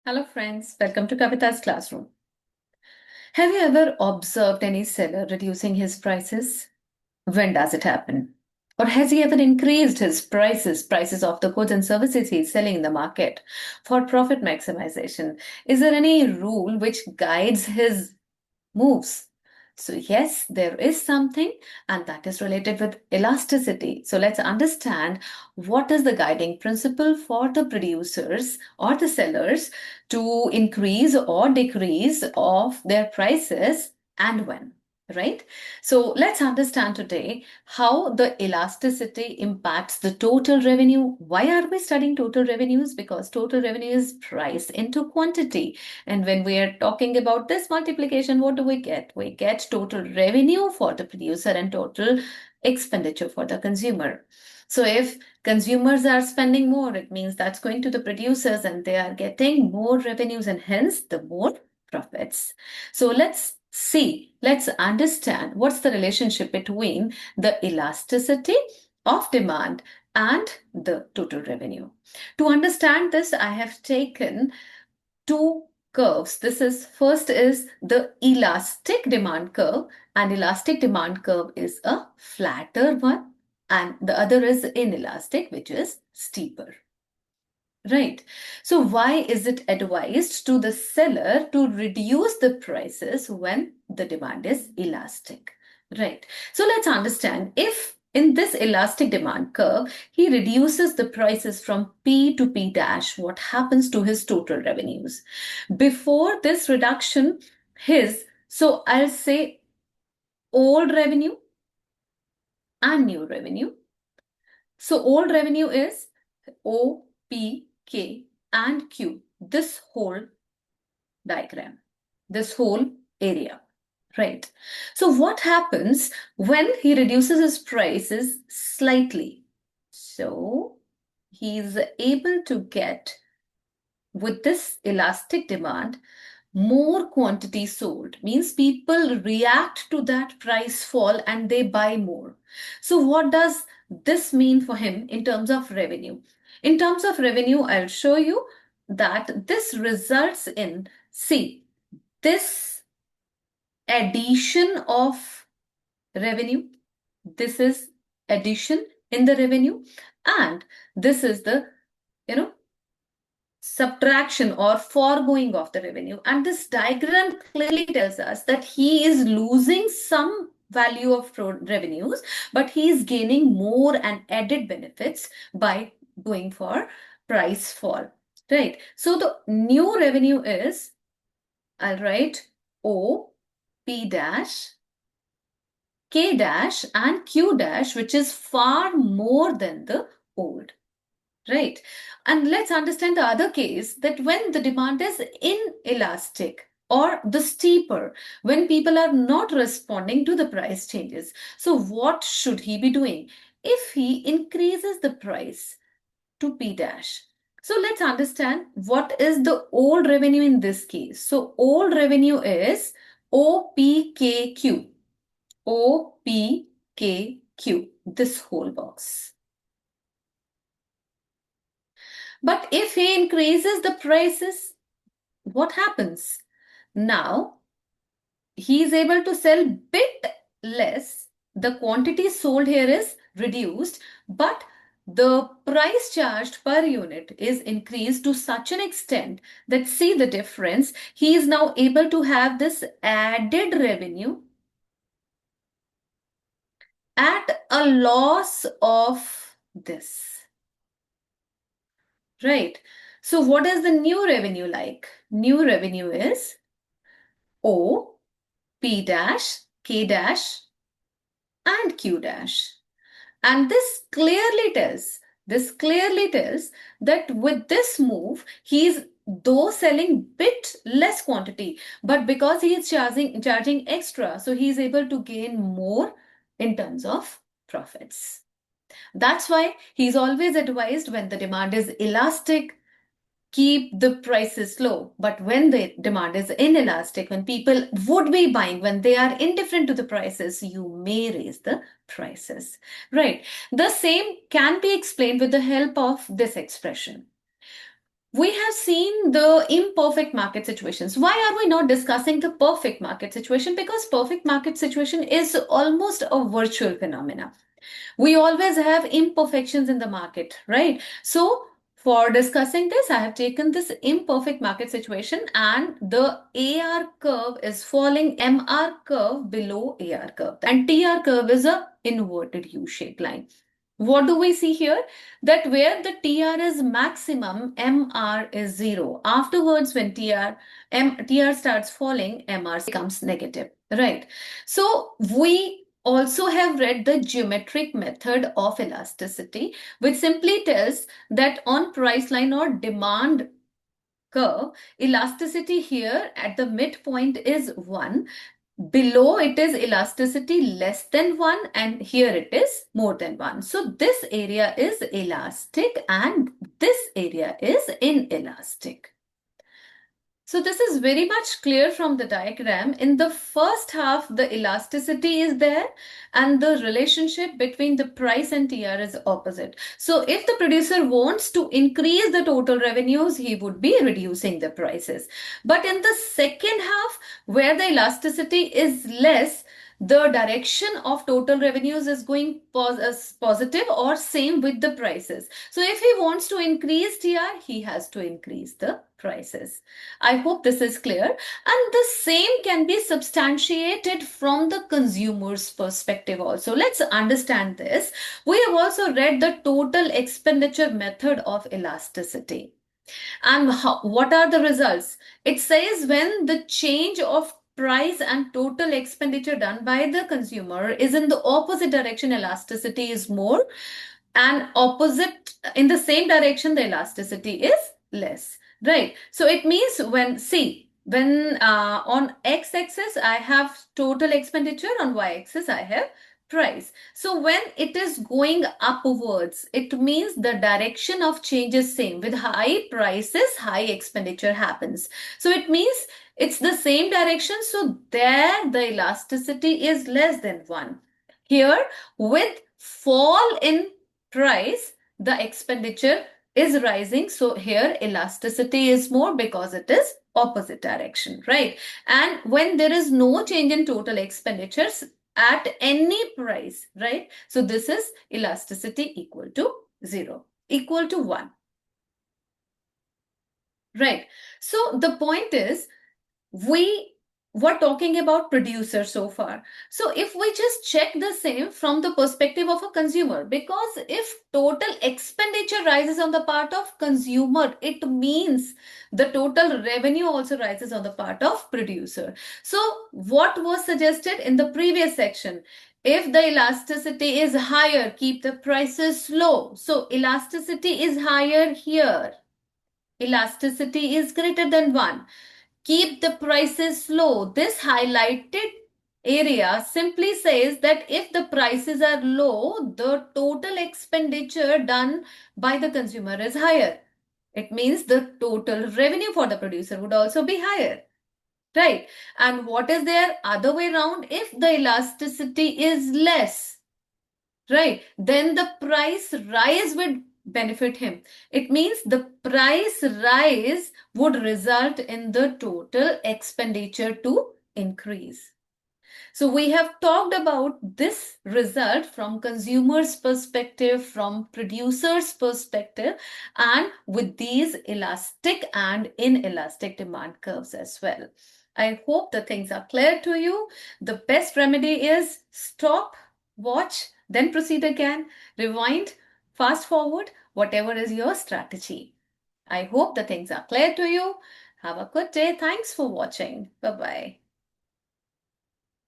Hello friends, welcome to Kavita's classroom. Have you ever observed any seller reducing his prices? When does it happen? Or has he ever increased his prices of the goods and services he's selling in the market for profit maximization? Is there any rule which guides his moves? So yes, there is something, and that is related with elasticity. So let's understand what is the guiding principle for the producers or the sellers to increase or decrease of their prices and when. Right? So let's understand today how the elasticity impacts the total revenue. Why are we studying total revenues? Because total revenue is price into quantity. And when we are talking about this multiplication, what do we get? We get total revenue for the producer and total expenditure for the consumer. So if consumers are spending more, it means that's going to the producers and they are getting more revenues and hence the more profits. So let's understand what's the relationship between the elasticity of demand and the total revenue. To understand this, I have taken two curves. First is the elastic demand curve, and elastic demand curve is a flatter one, and the other is inelastic, which is steeper. Right. So why is it advised to the seller to reduce the prices when the demand is elastic? Right. So let's understand if in this elastic demand curve, he reduces the prices from P to P dash, what happens to his total revenues? Before this reduction, so I'll say old revenue and new revenue. So old revenue is O, P, K, and Q. This whole diagram, this whole area, right? So what happens when he reduces his prices slightly? So he's able to get, with this elastic demand, more quantity sold. Means people react to that price fall and they buy more. So what does this mean for him in terms of revenue? In terms of revenue, I'll show you that this results in, see, this addition of revenue, this is addition in the revenue, and this is the, subtraction or foregoing of the revenue. And this diagram clearly tells us that he is losing some value of revenues, but he is gaining more and added benefits by going for price fall. Right. So the new revenue is, I'll write O, P dash, K dash, and Q dash, which is far more than the old. Right. And let's understand the other case, that when the demand is inelastic or the steeper, when people are not responding to the price changes. So what should he be doing? If he increases the price to P dash. So let's understand what is the old revenue in this case. So old revenue is OPKQ. OPKQ, this whole box. But if he increases the prices, what happens? Now, he is able to sell bit less. The quantity sold here is reduced, but the price charged per unit is increased to such an extent that, see the difference, he is now able to have this added revenue at a loss of this. Right. So what is the new revenue like? New revenue is O, P dash, K dash, and Q dash. And this clearly tells that with this move, he is though selling bit less quantity, but because he is charging extra, so he is able to gain more in terms of profits. That's why he's always advised, when the demand is elastic, keep the prices low. But when the demand is inelastic, when people would be buying, when they are indifferent to the prices, you may raise the prices. Right. The same can be explained with the help of this expression. We have seen the imperfect market situations. Why are we not discussing the perfect market situation? Because perfect market situation is almost a virtual phenomena. We always have imperfections in the market, right? So for discussing this, I have taken this imperfect market situation, and the AR curve is falling MR curve below AR curve, and TR curve is a inverted U-shaped line. What do we see here? That where the TR is maximum, MR is zero. Afterwards, when TR starts falling, MR becomes negative, right? So we also have read the geometric method of elasticity, which simply tells that on price line or demand curve, elasticity here at the midpoint is 1. Below it is elasticity less than 1, and here it is more than 1. So this area is elastic and this area is inelastic. So this is very much clear from the diagram. In the first half, the elasticity is there and the relationship between the price and TR is opposite. So if the producer wants to increase the total revenues, he would be reducing the prices. But in the second half, where the elasticity is less, the direction of total revenues is going positive or same with the prices. So if he wants to increase TR, he has to increase the prices. I hope this is clear. And the same can be substantiated from the consumer's perspective also. Let's understand this. We have also read the total expenditure method of elasticity. And what are the results? It says when the change of price and total expenditure done by the consumer is in the opposite direction, elasticity is more, and opposite in the same direction, the elasticity is less, right? So it means when on x-axis I have total expenditure, on y-axis I have price. So when it is going upwards, it means the direction of change is same. With high prices, high expenditure happens. So it means it's the same direction. So there the elasticity is less than 1. Here, with fall in price, the expenditure is rising. So here elasticity is more because it is opposite direction, right? And when there is no change in total expenditures at any price, right? So this is elasticity equal to 0, equal to 1, right? So the point is, we were talking about producer so far. So if we just check the same from the perspective of a consumer, because if total expenditure rises on the part of consumer, it means the total revenue also rises on the part of producer. So what was suggested in the previous section? If the elasticity is higher, keep the prices low. So elasticity is higher here. Elasticity is greater than 1. Keep the prices low. This highlighted area simply says that if the prices are low, the total expenditure done by the consumer is higher. It means the total revenue for the producer would also be higher. Right. And what is there other way around? If the elasticity is less, right, then the price rise would benefit him. It means the price rise would result in the total expenditure to increase. So we have talked about this result from consumer's perspective, from producer's perspective, and with these elastic and inelastic demand curves as well. I hope the things are clear to you. The best remedy is stop, watch, then proceed again, rewind, fast forward, whatever is your strategy. I hope the things are clear to you. Have a good day. Thanks for watching. Bye-bye.